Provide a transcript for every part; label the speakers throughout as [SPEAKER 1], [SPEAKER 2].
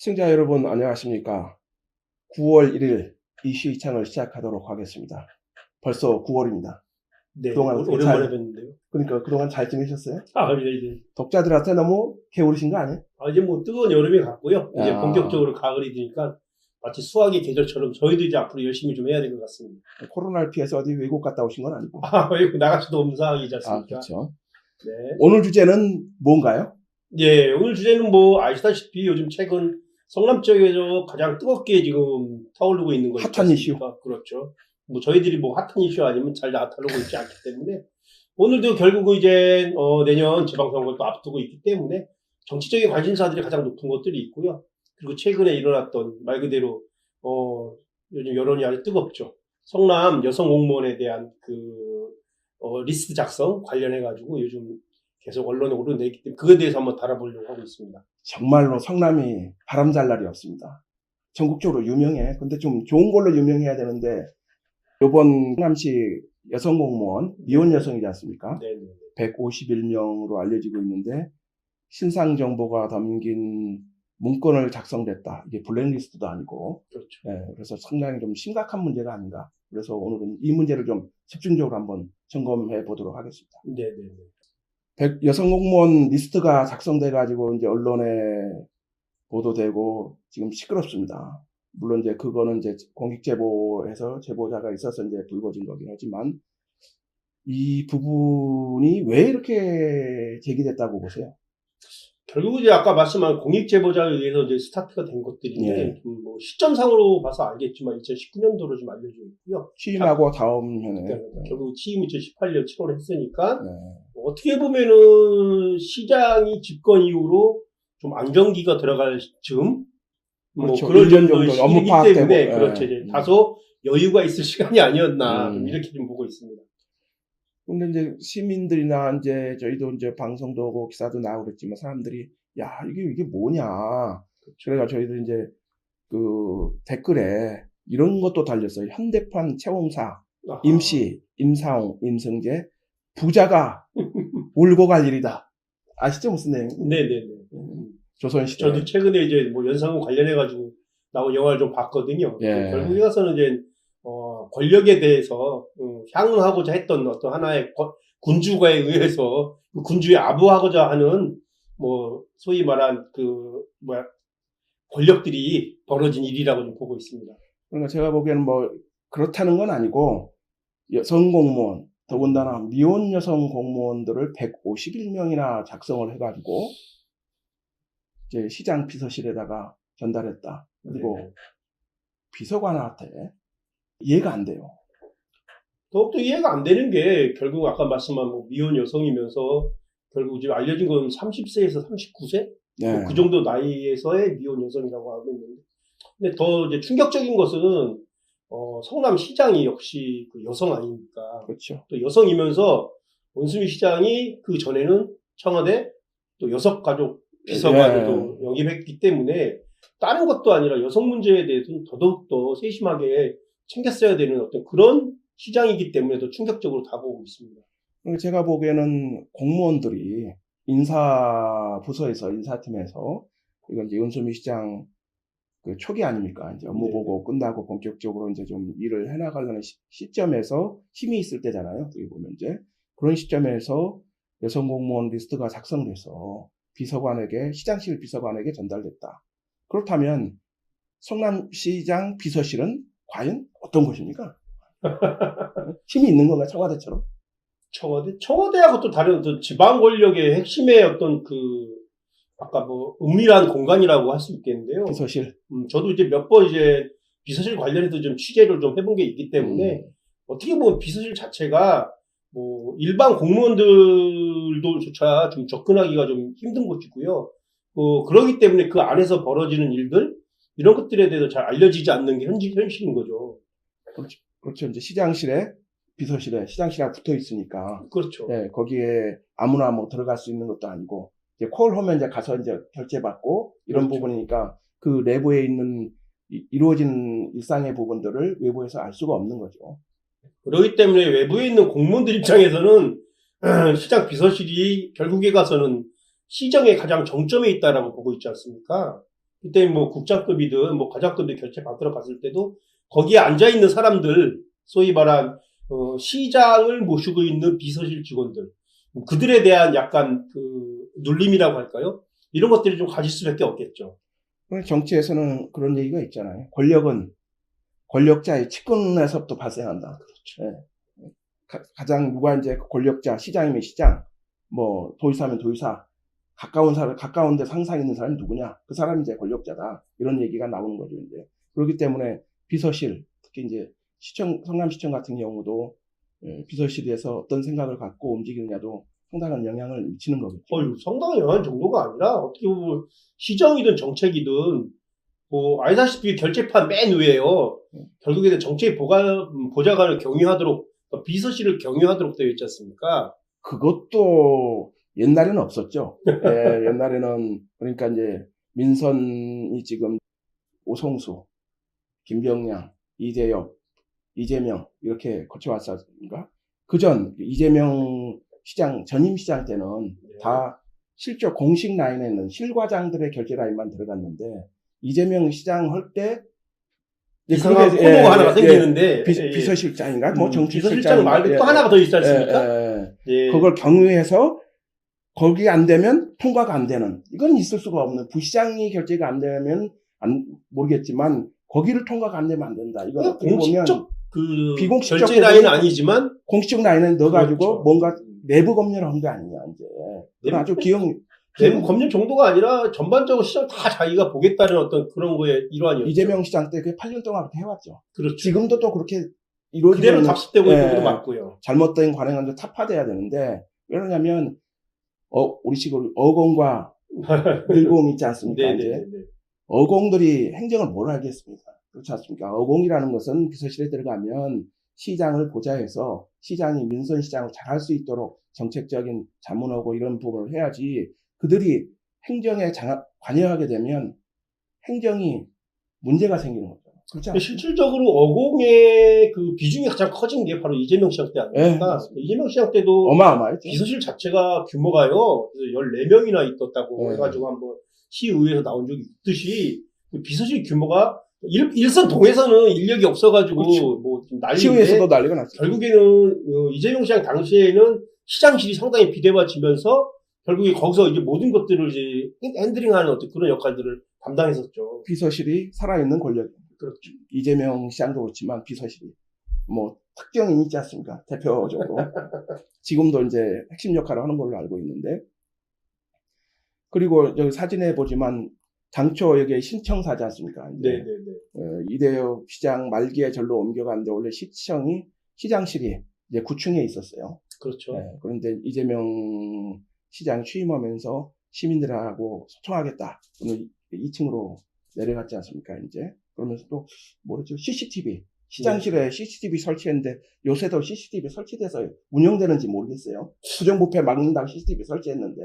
[SPEAKER 1] 시청자 여러분 안녕하십니까. 9월 1일 이슈 이창을 시작하도록 하겠습니다. 벌써 9월입니다.
[SPEAKER 2] 네,
[SPEAKER 1] 그동안
[SPEAKER 2] 오랜만에 뵀는데요.
[SPEAKER 1] 그러니까 그동안 잘 지내셨어요?
[SPEAKER 2] 네.
[SPEAKER 1] 독자들한테 너무 게으르신 거 아니에요?
[SPEAKER 2] 이제 뭐 뜨거운 여름이 갔고요. 이제 본격적으로 가을이 되니까 마치 수학의 계절처럼 저희도 이제 앞으로 열심히 좀 해야 될 것 같습니다.
[SPEAKER 1] 코로나를 피해서 어디 외국 갔다 오신 건 아니고.
[SPEAKER 2] 외국 나갈 수도 없는 상황이지 않습니까?
[SPEAKER 1] 그렇죠.
[SPEAKER 2] 네.
[SPEAKER 1] 오늘 주제는 뭔가요?
[SPEAKER 2] 예, 오늘 주제는 뭐 아시다시피 요즘 최근 성남 지역에서 가장 뜨겁게 지금 타오르고 있는 거
[SPEAKER 1] 핫한 이슈.
[SPEAKER 2] 그렇죠. 뭐 저희들이 뭐 핫한 이슈 아니면 잘 나타나고 있지 않기 때문에 오늘도 결국은 이제 내년 지방선거를 또 앞두고 있기 때문에 정치적인 관심사들이 가장 높은 것들이 있고요. 그리고 최근에 일어났던 말 그대로 요즘 여론이 아주 뜨겁죠. 성남 여성 공무원에 대한 리스트 작성 관련해 가지고 요즘 계속 언론에 오르내기 때문에 그거에 대해서 한번 다뤄보려고 하고 있습니다.
[SPEAKER 1] 정말로 성남이 바람잘 날이 없습니다. 전국적으로 유명해. 근데 좀 좋은 걸로 유명해야 되는데 이번 성남시 여성 공무원 미혼 여성이지 않습니까?
[SPEAKER 2] 네.
[SPEAKER 1] 151명으로 알려지고 있는데 신상 정보가 담긴 문건을 작성됐다. 이게 블랙리스트도 아니고.
[SPEAKER 2] 그렇죠.
[SPEAKER 1] 네, 그래서 상당히 좀 심각한 문제가 아닌가. 그래서 오늘은 이 문제를 좀 집중적으로 한번 점검해 보도록 하겠습니다.
[SPEAKER 2] 네.
[SPEAKER 1] 여성 공무원 리스트가 작성돼가지고 이제 언론에 보도되고 지금 시끄럽습니다. 물론 이제 그거는 이제 공익 제보에서 제보자가 있어서 이제 불거진 거긴 하지만 이 부분이 왜 이렇게 제기됐다고 보세요?
[SPEAKER 2] 결국 이제 아까 말씀한 공익 제보자에 의해서 이제 스타트가 된 것들인데 뭐 시점상으로 봐서 알겠지만 2019년도로 좀 알려져 있고요.
[SPEAKER 1] 취임하고 다음 해네.
[SPEAKER 2] 그러니까 결국 취임 2018년 7월에 했으니까
[SPEAKER 1] 네.
[SPEAKER 2] 어떻게 보면은 시장이 집권 이후로 좀 안정기가 들어갈 즈음
[SPEAKER 1] 그렇죠.
[SPEAKER 2] 뭐 그럴 정도의
[SPEAKER 1] 업무
[SPEAKER 2] 시기이기
[SPEAKER 1] 파악되고,
[SPEAKER 2] 때문에 그렇죠. 이제 다소 여유가 있을 시간이 아니었나 이렇게 좀 보고 있습니다.
[SPEAKER 1] 근데 이제 시민들이나 이제 저희도 이제 방송도 하고 기사도 나오고 그랬지만 사람들이 야 이게 뭐냐. 그래가 저희도 이제 그 댓글에 이런 것도 달렸어요. 현대판 채용사 임씨 임사홍 임성재 부자가 울고 갈 일이다. 아시죠 무슨 내용?
[SPEAKER 2] 네네네.
[SPEAKER 1] 조선시대.
[SPEAKER 2] 저도 최근에 이제 뭐 연상군 관련해가지고 나온 영화를 좀 봤거든요.
[SPEAKER 1] 예.
[SPEAKER 2] 결국에 가서는 이제, 권력에 대해서, 향응하고자 했던 어떤 하나의 군주가에 의해서 그 군주에 아부하고자 하는, 뭐, 소위 말한 권력들이 벌어진 일이라고 좀 보고 있습니다.
[SPEAKER 1] 그러니까 제가 보기에는 뭐, 그렇다는 건 아니고, 여성 공무원, 더군다나 미혼 여성 공무원들을 151명이나 작성을 해가지고, 이제 시장 비서실에다가 전달했다. 그리고 비서관한테 이해가 안 돼요.
[SPEAKER 2] 더욱더 이해가 안 되는 게 결국 아까 말씀한 뭐 미혼 여성이면서 결국 지금 알려진 건 30세에서 39세?
[SPEAKER 1] 네.
[SPEAKER 2] 그 정도 나이에서의 미혼 여성이라고 하고 있는데. 근데 더 이제 충격적인 것은, 성남시장이 역시 그 여성 아닙니까?
[SPEAKER 1] 그렇죠.
[SPEAKER 2] 또 여성이면서 원수미 시장이 그 전에는 청와대 또 여성가족 비서관으로 영입했기 때문에 다른 것도 아니라 여성 문제에 대해서는 더더욱더 세심하게 챙겼어야 되는 어떤 그런 시장이기 때문에 더 충격적으로 다가오고 있습니다.
[SPEAKER 1] 제가 보기에는 공무원들이 인사부서에서, 인사팀에서, 이건 이제 원수미 시장 그 초기 아닙니까? 이제 업무 보고 끝나고 본격적으로 이제 좀 일을 해나가려는 시점에서 힘이 있을 때잖아요. 여기 보면 이제 그런 시점에서 여성 공무원 리스트가 작성돼서 비서관에게, 시장실 비서관에게 전달됐다. 그렇다면 성남시장 비서실은 과연 어떤 곳입니까? 힘이 있는 건가, 청와대처럼?
[SPEAKER 2] 청와대하고 또 다른 지방 권력의 핵심의 어떤 아까 뭐 은밀한 공간이라고 할 수 있겠는데요.
[SPEAKER 1] 비서실.
[SPEAKER 2] 저도 이제 몇 번 이제 비서실 관련해서 좀 취재를 좀 해본 게 있기 때문에 어떻게 보면 비서실 자체가 뭐 일반 공무원들도조차 좀 접근하기가 좀 힘든 곳이고요. 그러기 때문에 그 안에서 벌어지는 일들 이런 것들에 대해서 잘 알려지지 않는 게 현실인 거죠.
[SPEAKER 1] 그렇죠. 이제 시장실에 비서실에 시장실하고 붙어 있으니까.
[SPEAKER 2] 그렇죠.
[SPEAKER 1] 네, 거기에 아무나 뭐 들어갈 수 있는 것도 아니고 이제 콜하면 이제 가서 이제 결제받고 이런
[SPEAKER 2] 그렇죠.
[SPEAKER 1] 부분이니까 그 내부에 있는 이루어진 일상의 부분들을 외부에서 알 수가 없는 거죠.
[SPEAKER 2] 그렇기 때문에 외부에 있는 공무원들 입장에서는 시장 비서실이 결국에 가서는 시정의 가장 정점에 있다라고 보고 있지 않습니까? 이때 뭐 국장급이든 뭐 과장급이 결제 받으러 갔을 때도 거기에 앉아 있는 사람들, 소위 말한 시장을 모시고 있는 비서실 직원들, 그들에 대한 약간 그 눌림이라고 할까요? 이런 것들이 좀 가질 수밖에 없겠죠.
[SPEAKER 1] 정치에서는 그런 얘기가 있잖아요. 권력은 권력자의 측근에서부터 발생한다. 그렇죠. 가장 누가 이제 권력자, 시장이면 시장, 뭐 도의사면 도의사, 가까운데 상상 있는 사람이 누구냐? 그 사람이 이제 권력자다. 이런 얘기가 나오는 거죠, 이제. 그렇기 때문에 비서실, 특히 이제 성남시청 같은 경우도 비서실에서 어떤 생각을 갖고 움직이느냐도 상당한 영향을 미치는 거겠죠.
[SPEAKER 2] 상당한 영향 정도가 아니라 어떻게 보면 시정이든 정책이든 뭐 알다시피 결재판 맨 위에요. 결국에는 정책 보좌관을 경유하도록 비서실을 경유하도록 되어 있지 않습니까?
[SPEAKER 1] 그것도 옛날에는 없었죠. 옛날에는 그러니까 이제 민선이 지금 오성수, 김병량, 이재엽, 이재명 이렇게 거쳐왔었습니까? 그전 이재명 시장 전임 시장 때는 다 실제 공식 라인에는 실과장들의 결제 라인만 들어갔는데 이재명 시장 할 때
[SPEAKER 2] 이상한 코너가 하나가 생기는데
[SPEAKER 1] 비서실장인가 뭐
[SPEAKER 2] 비서실장 말고 또 하나가 더 있지 않습니까?
[SPEAKER 1] 그걸 경유해서 거기 안 되면 통과가 안 되는 이건 있을 수가 없는 부시장이 결제가 안 되면 모르겠지만 거기를 통과가 안 되면 안 된다. 이건
[SPEAKER 2] 공식적 그
[SPEAKER 1] 비공식적
[SPEAKER 2] 결제 라인은 아니지만
[SPEAKER 1] 공식적 라인에 넣어가지고
[SPEAKER 2] 그렇죠.
[SPEAKER 1] 뭔가 내부 검열을 한 게 아니냐 이제. 아주
[SPEAKER 2] 내부 검열 정도가 아니라 전반적으로 시장 다 자기가 보겠다는 어떤 그런 거에 일환이었죠.
[SPEAKER 1] 이재명 시장 때 그 8년 동안 그렇게 해왔죠.
[SPEAKER 2] 그렇죠.
[SPEAKER 1] 지금도 또 그렇게 이루어지는
[SPEAKER 2] 그대로 답습되고 있는 것도 맞고요.
[SPEAKER 1] 잘못된 관행은 타파돼야 되는데 왜냐하면 우리식으로 어공과 늘공 있지 않습니까? 이제 어공들이 행정을 뭘 알겠습니까? 그렇지 않습니까? 어공이라는 것은 비서실에 들어가면 시장을 보좌해서 시장이 민선시장을 잘할 수 있도록 정책적인 자문하고 이런 부분을 해야지 그들이 행정에 관여하게 되면 행정이 문제가 생기는 거죠. 그렇지 않습니까?
[SPEAKER 2] 실질적으로 어공의 그 비중이 가장 커진 게 바로 이재명 시장 때 아닙니까? 이재명 시장 때도
[SPEAKER 1] 어마어마했죠.
[SPEAKER 2] 비서실 자체가 규모가요. 14명이나 있었다고 해가지고 한번 시의회에서 나온 적이 있듯이 비서실 규모가 일선 동에서는 인력이 없어가지고
[SPEAKER 1] 그렇죠.
[SPEAKER 2] 뭐 난리인데
[SPEAKER 1] 시의회에서도 난리가 났어요.
[SPEAKER 2] 결국에는 이재명 시장 당시에는 시장실이 상당히 비대화지면서 결국에 거기서 이제 모든 것들을 이제 핸들링하는 어떤 그런 역할들을 담당했었죠.
[SPEAKER 1] 비서실이 살아있는 권력.
[SPEAKER 2] 그렇죠.
[SPEAKER 1] 이재명 시장도 그렇지만 비서실이 뭐 특정인이 있지 않습니까? 대표적으로 지금도 이제 핵심 역할을 하는 걸로 알고 있는데 그리고 여기 사진에 보지만 당초 여기 신청사지 않습니까? 이대엽 시장 말기에 절로 옮겨갔는데 원래 시장실이 이제 9층에 있었어요.
[SPEAKER 2] 그렇죠.
[SPEAKER 1] 그런데 이재명 시장 취임하면서 시민들하고 소통하겠다. 그러면 2층으로 내려갔지 않습니까? 이제 그러면서 또 뭐랬죠? CCTV 시장실에 CCTV 설치했는데 요새도 CCTV 설치돼서 운영되는지 모르겠어요. 부정부패 막는다고 CCTV 설치했는데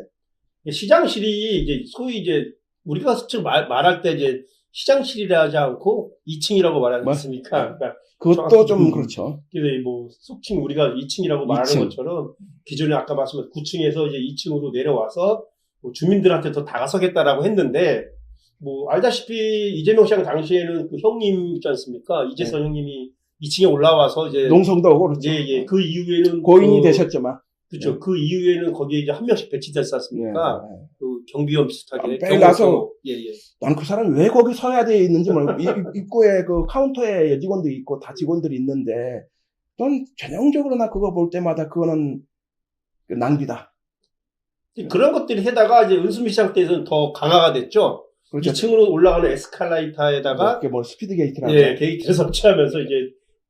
[SPEAKER 2] 시장실이 이제 소위 이제 우리가 스쳐 말할 때 이제 시장실이라 하지 않고 2층이라고 말하지 않습니까? 그러니까
[SPEAKER 1] 그것도 좀 그렇죠.
[SPEAKER 2] 뭐 속칭 우리가 2층이라고 말하는 것처럼 기존에 아까 말씀하신 9층에서 이제 2층으로 내려와서 뭐 주민들한테 더 다가서겠다라고 했는데 뭐 알다시피 이재명 시장 당시에는 그 형님 있지 않습니까? 이재선 형님이 2층에 올라와서 이제
[SPEAKER 1] 농성도 오고 그렇죠.
[SPEAKER 2] 그 이후에는
[SPEAKER 1] 고인이 되셨지만
[SPEAKER 2] 그렇죠. 그 이후에는 거기에 이제 한 명씩 배치됐지 않습니까? 그 경비원 비슷하게.
[SPEAKER 1] 나서 난 그 사람이 왜 거기 서야 돼 있는지 모르고 입구에 그 카운터에 여직원도 있고 다 직원들이 있는데 넌 전형적으로 나 그거 볼 때마다 그거는 낭비다.
[SPEAKER 2] 그런 것들이 해다가 이제 은수미 시장 때에서는 더 강화가 됐죠. 그렇죠. 2층으로 올라가는 에스컬레이터에다가
[SPEAKER 1] 뭐 스피드 게이트라고
[SPEAKER 2] 게이트를 설치하면서 이제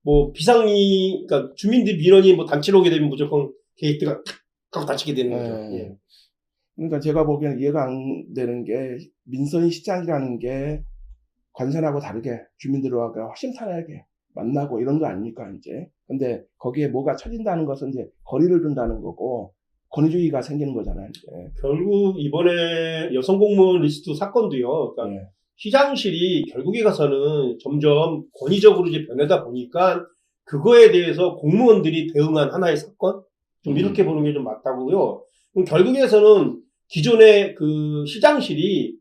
[SPEAKER 2] 뭐 비상이 그러니까 주민들 민원이 뭐 단체로 오게 되면 무조건 게이트가 탁 닫히게 되는 거죠.
[SPEAKER 1] 그러니까 제가 보기에는 이해가 안 되는 게 민선 시장이라는 게 관선하고 다르게 주민들과 허심탄회하게 만나고 이런 거 아닙니까 이제. 근데 거기에 뭐가 처진다는 것은 이제 거리를 둔다는 거고 권위주의가 생기는 거잖아요. 이제.
[SPEAKER 2] 결국 이번에 여성 공무원 리스트 사건도요. 그러니까 시장실이 결국에 가서는 점점 권위적으로 이제 변하다 보니까 그거에 대해서 공무원들이 대응한 하나의 사건? 좀 이렇게 보는 게 좀 맞다고요. 그럼 결국에서는 기존의 그 시장실이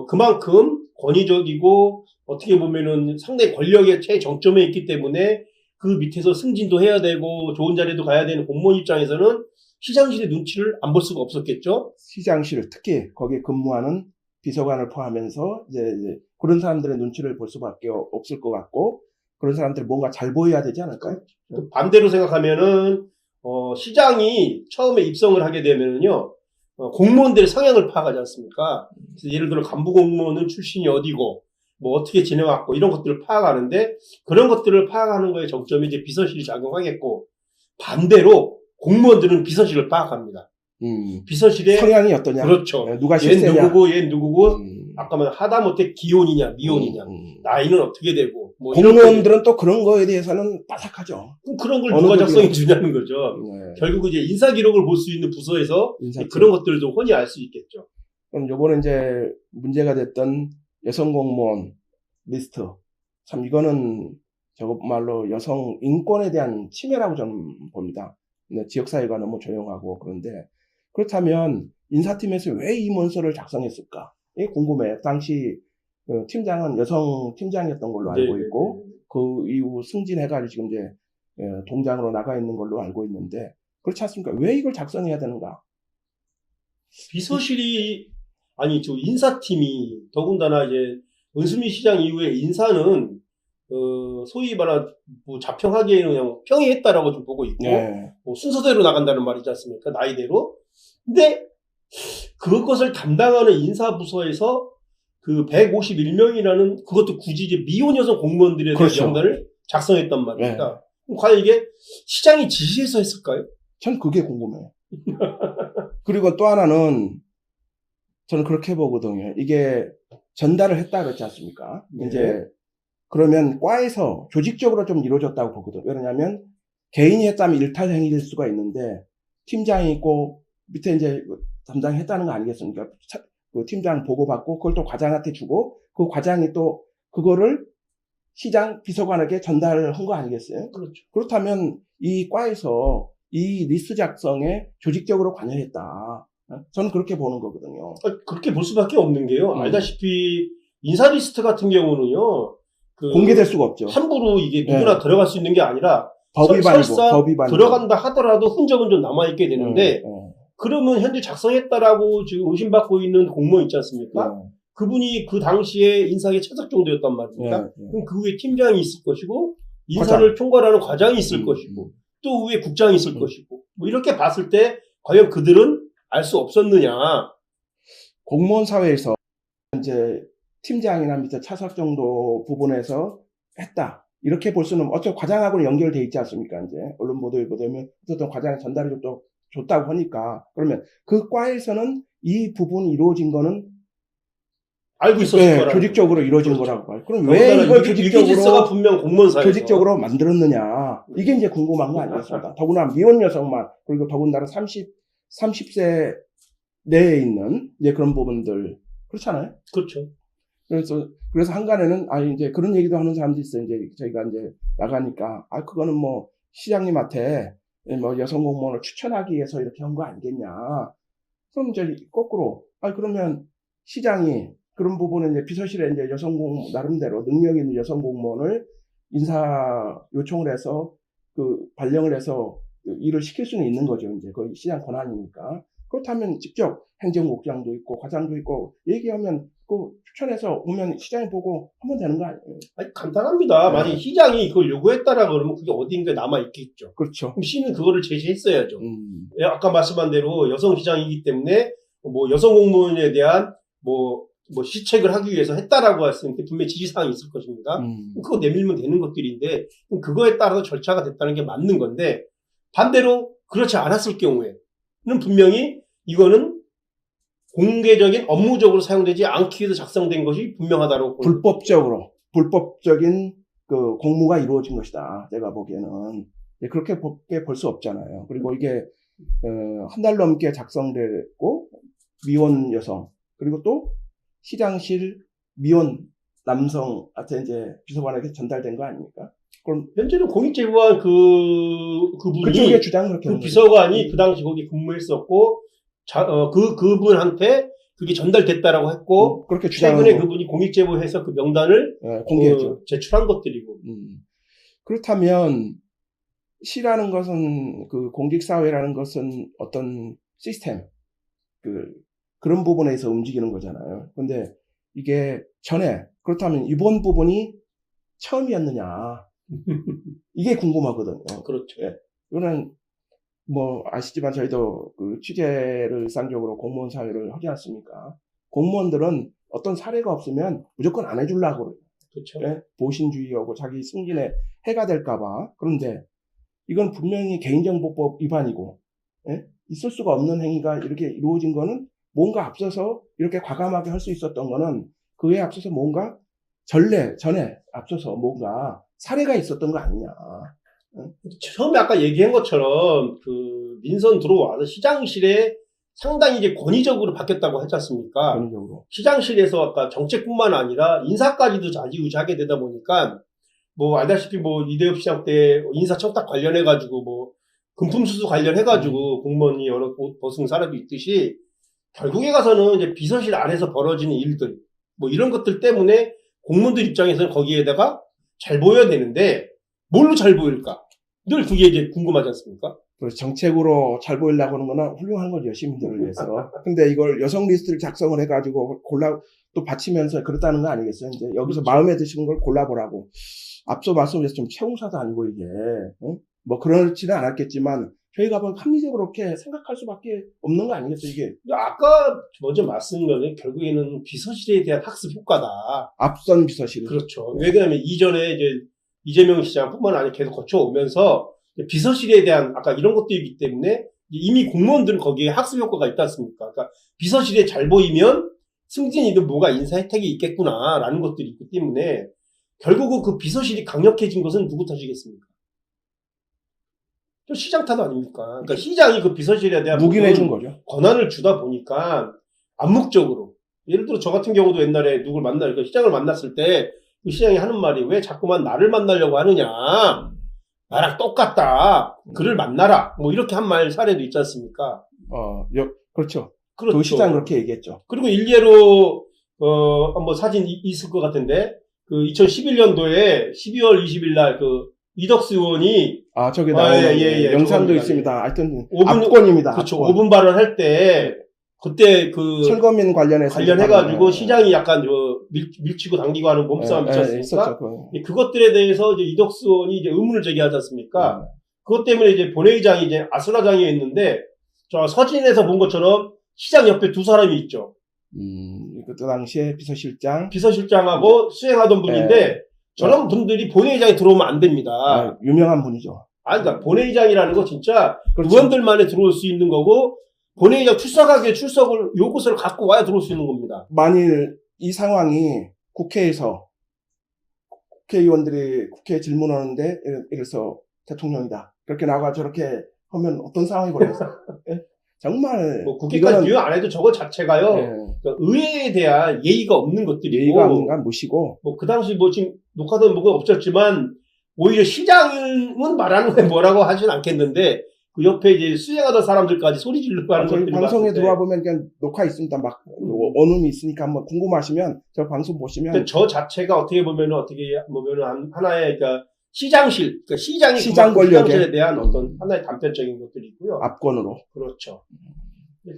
[SPEAKER 2] 그만큼 권위적이고 어떻게 보면은 상당히 권력의 최정점에 있기 때문에 그 밑에서 승진도 해야 되고 좋은 자리도 가야 되는 공무원 입장에서는 시장실의 눈치를 안 볼 수가 없었겠죠.
[SPEAKER 1] 시장실 특히 거기에 근무하는 비서관을 포함해서 이제 그런 사람들의 눈치를 볼 수밖에 없을 것 같고 그런 사람들이 뭔가 잘 보여야 되지 않을까요?
[SPEAKER 2] 또 반대로 생각하면은 시장이 처음에 입성을 하게 되면은요 공무원들의 성향을 파악하지 않습니까? 그래서 예를 들어 간부 공무원은 출신이 어디고 뭐 어떻게 지내왔고 이런 것들을 파악하는데 그런 것들을 파악하는 거에 정점이 이제 비서실이 작용하겠고 반대로 공무원들은 비서실을 파악합니다. 비서실의
[SPEAKER 1] 성향이 어떠냐?
[SPEAKER 2] 그렇죠.
[SPEAKER 1] 누가
[SPEAKER 2] 얘
[SPEAKER 1] 실세냐?
[SPEAKER 2] 누구고 아까 말 하다못해 기혼이냐 미혼이냐 나이는 어떻게 되고 뭐
[SPEAKER 1] 공무원들은 또 그런 거에 대해서는 빠삭하죠.
[SPEAKER 2] 그런 걸 누가 작성해 주냐는 거죠.
[SPEAKER 1] 네.
[SPEAKER 2] 결국 이제 인사 기록을 볼 수 있는 부서에서 그런 것들을 좀 훤히 알 수 있겠죠.
[SPEAKER 1] 그럼 요번에 이제 문제가 됐던 여성 공무원 리스트 참 이거는 저말로 여성 인권에 대한 침해라고 저는 봅니다. 근데 지역사회가 너무 조용하고 그런데 그렇다면 인사팀에서 왜 이 문서를 작성했을까? 이게 궁금해요. 당시 팀장은 여성 팀장이었던 걸로 알고 있고 그 이후 승진해가지고 지금 이제 동장으로 나가 있는 걸로 알고 있는데 그렇지 않습니까? 왜 이걸 작성해야 되는가?
[SPEAKER 2] 비서실이 아니 저 인사팀이 더군다나 이제 은수미 시장 이후에 인사는 소위 말한 뭐 자평하기에는 그냥 평이했다라고 좀 보고 있고
[SPEAKER 1] 네.
[SPEAKER 2] 뭐 순서대로 나간다는 말이지 않습니까? 나이대로. 근데 그것을 담당하는 인사부서에서 그 151명이라는 그것도 굳이 이제 미혼 여성 공무원들에 대한
[SPEAKER 1] 그렇죠.
[SPEAKER 2] 명단을 작성했단 말입니다. 네. 그럼 과연 이게 시장이 지시해서 했을까요?
[SPEAKER 1] 전 그게 궁금해요. 그리고 또 하나는 저는 그렇게 보거든요. 이게 전달을 했다 그랬지 않습니까?
[SPEAKER 2] 네.
[SPEAKER 1] 이제 그러면 과에서 조직적으로 좀 이루어졌다고 보거든요. 왜냐하면 개인이 했다면 일탈 행위일 수가 있는데 팀장이 있고 밑에 이제 담당했다는 거 아니겠습니까? 그 팀장 보고받고 그걸 또 과장한테 주고 그 과장이 또 그거를 시장 비서관에게 전달한 거 아니겠어요?
[SPEAKER 2] 그렇죠.
[SPEAKER 1] 그렇다면 이 과에서 이 리스트 작성에 조직적으로 관여했다. 저는 그렇게 보는 거거든요.
[SPEAKER 2] 그렇게 볼 수밖에 없는 게요. 알다시피 인사 리스트 같은 경우는요.
[SPEAKER 1] 공개될 수가 없죠.
[SPEAKER 2] 함부로 이게 누구나 들어갈 수 있는 게 아니라
[SPEAKER 1] 법위반이고
[SPEAKER 2] 들어간다 하더라도 흔적은 좀 남아있게 되는데 그러면 현재 작성했다라고 지금 의심받고 있는 공무원 있지 않습니까? 그분이 그 당시에 인사에 차석 정도였단 말입니까? 그럼 그 위에 팀장이 있을 것이고 인사를 총괄하는 과장이 있을 것이고 또 위에 국장이 있을 것이고 뭐 이렇게 봤을 때 과연 그들은 알 수 없었느냐?
[SPEAKER 1] 공무원 사회에서 이제 팀장이나 밑에 차석 정도 부분에서 했다. 이렇게 볼 수는 어차피 과장하고는 연결돼 있지 않습니까? 이제 언론 보도에 보면 어떤 과장이 전달이 줬다고 하니까 그러면 그 과에서는 이 부분이 이루어진 거는
[SPEAKER 2] 알고 있었을 거라고
[SPEAKER 1] 조직적으로 이루어진 거라고 봐요. 그럼 왜 이걸
[SPEAKER 2] 조직적으로 분명 공무원 사회에서
[SPEAKER 1] 조직적으로 만들었느냐? 이게 이제 궁금한 거 아니겠습니까? 더구나 미혼 여성만 그리고 더군다나 30세 내에 있는 이제 그런 부분들 그렇잖아요.
[SPEAKER 2] 그렇죠.
[SPEAKER 1] 그래서 한간에는 이제 그런 얘기도 하는 사람도 있어요. 이제 저희가 이제 나가니까 그거는 뭐 시장님한테 뭐 여성 공무원을 추천하기 위해서 이렇게 한 거 아니겠냐. 그럼 이제 거꾸로 그러면 시장이 그런 부분은 이제 비서실에 이제 나름대로 능력 있는 여성 공무원을 인사 요청을 해서 발령을 해서 일을 시킬 수는 있는 거죠. 이제 거의 시장 권한이니까. 그렇다면 직접 행정국장도 있고 과장도 있고 얘기하면 추천해서 오면 시장이 보고 하면 되는 거 아니에요?
[SPEAKER 2] 간단합니다. 만약 시장이 그걸 요구했다라 그러면 그게 어딘가에 남아 있겠죠.
[SPEAKER 1] 그렇죠.
[SPEAKER 2] 그럼 시는 그거를 제시했어야죠. 아까 말씀한 대로 여성 시장이기 때문에 뭐 여성 공무원에 대한 뭐 시책을 하기 위해서 했다라고 했을 때 분명히 지시사항이 있을 것입니다. 그거 내밀면 되는 것들인데 그거에 따라서 절차가 됐다는 게 맞는 건데 반대로 그렇지 않았을 경우에는 분명히 이거는 공개적인 업무적으로 사용되지 않기 위해서 작성된 것이 분명하다고
[SPEAKER 1] 불법적인 그 공무가 이루어진 것이다. 내가 보기에는 그렇게 볼 수 없잖아요. 그리고 이게 한 달 넘게 작성됐고 미혼 여성 그리고 또 시장실 미혼 남성한테 이제 비서관에게 전달된 거 아닙니까? 그럼
[SPEAKER 2] 현재는 공익제보한 그분이
[SPEAKER 1] 그쪽의 주장은 그렇게
[SPEAKER 2] 그 비서관이 그 당시 거기 근무했었고 그분한테 그게 전달됐다라고 했고
[SPEAKER 1] 그렇게
[SPEAKER 2] 최근에
[SPEAKER 1] 주장하고
[SPEAKER 2] 그분이 공익제보해서 그 명단을
[SPEAKER 1] 공개했죠.
[SPEAKER 2] 제출한 것들이고.
[SPEAKER 1] 그렇다면 시라는 것은 그 공직사회라는 것은 어떤 시스템 그런 부분에서 움직이는 거잖아요. 근데 이게 그렇다면 이번 부분이 처음이었느냐 이게 궁금하거든요.
[SPEAKER 2] 그렇죠.
[SPEAKER 1] 예. 이거는 뭐 아시지만 저희도 그 취재를 일상적으로 공무원 사회를 하지 않습니까? 공무원들은 어떤 사례가 없으면 무조건 안 해주려고 그래요.
[SPEAKER 2] 그렇죠.
[SPEAKER 1] 예? 보신주의하고 자기 승진에 해가 될까봐. 그런데 이건 분명히 개인정보법 위반이고, 예? 있을 수가 없는 행위가 이렇게 이루어진 거는 뭔가 앞서서 이렇게 과감하게 할 수 있었던 거는 그에 앞서서 뭔가 전에 앞서서 뭔가 사례가 있었던 거 아니냐.
[SPEAKER 2] 처음에 아까 얘기한 것처럼 그 민선 들어와서 시장실에 상당히 이제 권위적으로 바뀌었다고 했지 않습니까?
[SPEAKER 1] 권위적으로.
[SPEAKER 2] 시장실에서 아까 정책뿐만 아니라 인사까지도 좌지우지하게 되다 보니까 뭐 알다시피 뭐 이대엽 시장 때 인사청탁 관련해가지고 뭐 금품수수 관련해가지고 공무원이 여러 옷 벗은 사람이 있듯이 결국에 가서는 이제 비서실 안에서 벌어지는 일들 뭐 이런 것들 때문에 공무원들 입장에서는 거기에다가 잘 보여야 되는데 뭘로 잘 보일까? 늘 그게 이제 궁금하지 않습니까?
[SPEAKER 1] 정책으로 잘 보이려고 하는 거는 훌륭한 거죠, 시민들을 위해서. 근데 이걸 여성 리스트를 작성을 해가지고 또 바치면서 그렇다는 거 아니겠어요? 이제 여기서
[SPEAKER 2] 그렇죠.
[SPEAKER 1] 마음에 드시는 걸 골라보라고. 앞서 말씀드렸 좀 채용사도 아니고 이게. 뭐 그렇지는 않았겠지만 저희가 뭐 합리적으로 그렇게 생각할 수밖에 없는 거 아니겠어요, 이게.
[SPEAKER 2] 아까 먼저 말씀드린 거는 결국에는 비서실에 대한 학습 효과다.
[SPEAKER 1] 앞선 비서실은.
[SPEAKER 2] 그렇죠. 왜냐하면 이전에 이제 이재명 시장뿐만 아니라 계속 거쳐오면서 비서실에 대한 아까 이런 것들이기 때문에 이미 공무원들은 거기에 학습 효과가 있지 않습니까? 그러니까 비서실에 잘 보이면 승진이든 뭐가 인사 혜택이 있겠구나라는 것들이 있기 때문에 결국은 그 비서실이 강력해진 것은 누구 탓이겠습니까? 시장 탓 아닙니까? 그러니까 시장이 그 비서실에 대한
[SPEAKER 1] 묵인해준 거죠.
[SPEAKER 2] 권한을 주다 보니까 암묵적으로 예를 들어 저 같은 경우도 옛날에 누굴 그러니까 시장을 만났을 때 그 시장이 하는 말이 왜 자꾸만 나를 만나려고 하느냐. 나랑 똑같다. 그를 만나라. 뭐 이렇게 한 말 사례도 있지 않습니까?
[SPEAKER 1] 그렇죠.
[SPEAKER 2] 그렇죠.
[SPEAKER 1] 그 시장 그렇게 얘기했죠.
[SPEAKER 2] 그리고 일례로 한번 사진 있을 것 같은데 그 2011년도에 12월 20일 날 그 이덕수 의원이
[SPEAKER 1] 저기 나오는 영상도 있습니다. 하여튼 압권입니다.
[SPEAKER 2] 그렇죠.
[SPEAKER 1] 압권.
[SPEAKER 2] 5분 발언할 때 그때 그
[SPEAKER 1] 철거민
[SPEAKER 2] 관련해가지고 시장이 약간 밀치고 당기고 하는 몸싸움 있었으니까 그것들에 대해서 이제 이덕수 의원이 이제 의문을 제기하지 않습니까? 그것 때문에 이제 본회의장이 이제 아수라장이었는데 저 서진에서 본 것처럼 시장 옆에 두 사람이 있죠.
[SPEAKER 1] 그때 당시에
[SPEAKER 2] 비서실장하고 수행하던 분인데 저런 분들이 본회의장에 들어오면 안 됩니다.
[SPEAKER 1] 유명한 분이죠.
[SPEAKER 2] 그러니까 본회의장이라는 거 진짜
[SPEAKER 1] 그렇죠.
[SPEAKER 2] 의원들만에 들어올 수 있는 거고 본회의장 출석을 요구서를 갖고 와야 들어올 수 있는 겁니다.
[SPEAKER 1] 만일 이 상황이 국회에서 국회의원들이 국회에 질문하는데 이래서 대통령이다. 그렇게 나와 저렇게 하면 어떤 상황이 벌어졌어요? 정말
[SPEAKER 2] 뭐 국회까지 비교 안 해도 저거 자체가요. 그러니까 의회에 대한 예의가 없는 것들이고
[SPEAKER 1] 예의가 없는 건 무시고
[SPEAKER 2] 뭐 그 당시 뭐 지금 녹화된 뭐가 없었지만 오히려 시장은 말하는 게 뭐라고 하진 않겠는데 그 옆에 이제 수행하던 사람들까지 소리 지르고 하는 것들이
[SPEAKER 1] 방송에 들어와 보면 그냥 녹화 있습니다. 막 원음이 있으니까 한번 궁금하시면 저 방송 보시면
[SPEAKER 2] 그러니까 저 자체가 어떻게 보면 하나의 그러니까 시장실, 그러니까 시장이
[SPEAKER 1] 시장 권력에
[SPEAKER 2] 시장실에 대한 어떤 하나의 단편적인 것들이 있고요.
[SPEAKER 1] 압권으로.
[SPEAKER 2] 그렇죠.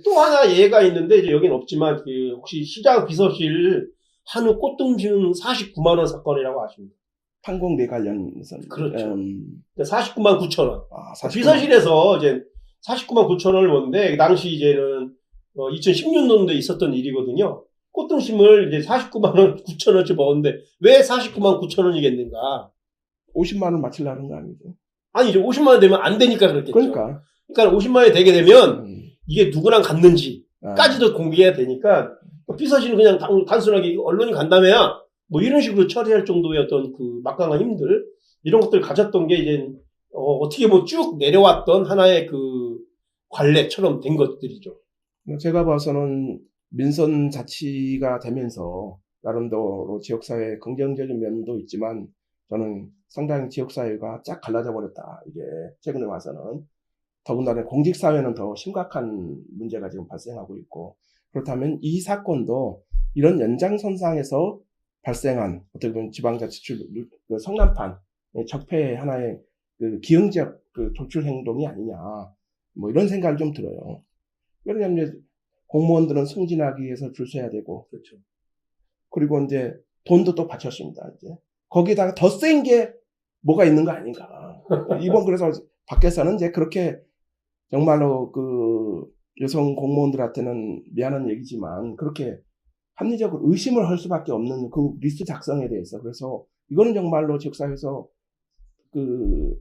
[SPEAKER 2] 또 하나 예가 있는데 이제 여긴 없지만 그 혹시 시장 비서실 한우 꽃등심 49만 원 사건이라고 아십니까?
[SPEAKER 1] 판공비 관련해서.
[SPEAKER 2] 그렇죠. 49만 9천 원.
[SPEAKER 1] 49만.
[SPEAKER 2] 비서실에서 이제 49만 9천 원을 먹는데 그 당시 이제는 2016년도에 있었던 일이거든요. 꽃등심을 이제 49만 원 9천 원치 먹었는데 왜 49만 9천 원이겠는가?
[SPEAKER 1] 50만 원 맞추려는 거 아니죠?
[SPEAKER 2] 아니 이제 50만 원 되면 안 되니까 그렇겠죠.
[SPEAKER 1] 그러니까
[SPEAKER 2] 50만 원이 되게 되면 이게 누구랑 갔는지까지도 공개해야 되니까 비서실은 그냥 단순하게 언론이 간다며야 뭐 이런 식으로 처리할 정도의 어떤 그 막강한 힘들 이런 것들 가졌던 게 이제 어떻게 뭐 쭉 내려왔던 하나의 그 관례처럼 된 것들이죠.
[SPEAKER 1] 제가 봐서는 민선 자치가 되면서 나름대로 지역사회 긍정적인 면도 있지만 저는 상당히 지역사회가 쫙 갈라져 버렸다. 이게 최근에 와서는 더군다나 공직사회는 더 심각한 문제가 지금 발생하고 있고 그렇다면 이 사건도 이런 연장선상에서 발생한 어떻게 보면 지방자치출 그 성남판 적폐의 하나의 그 기형적 그 도출 행동이 아니냐 뭐 이런 생각이 좀 들어요. 왜냐하면 이제 공무원들은 승진하기 위해서 줄 서야 되고
[SPEAKER 2] 그렇죠.
[SPEAKER 1] 그리고 이제 돈도 또 바쳤습니다. 이제 거기다가 더 센 게 뭐가 있는 거 아닌가. 이번 그래서 밖에서는 이제 그렇게 정말로 그 여성 공무원들한테는 미안한 얘기지만 그렇게 합리적으로 의심을 할 수밖에 없는 그 리스트 작성에 대해서 그래서 이거는 정말로 지역사회에서 그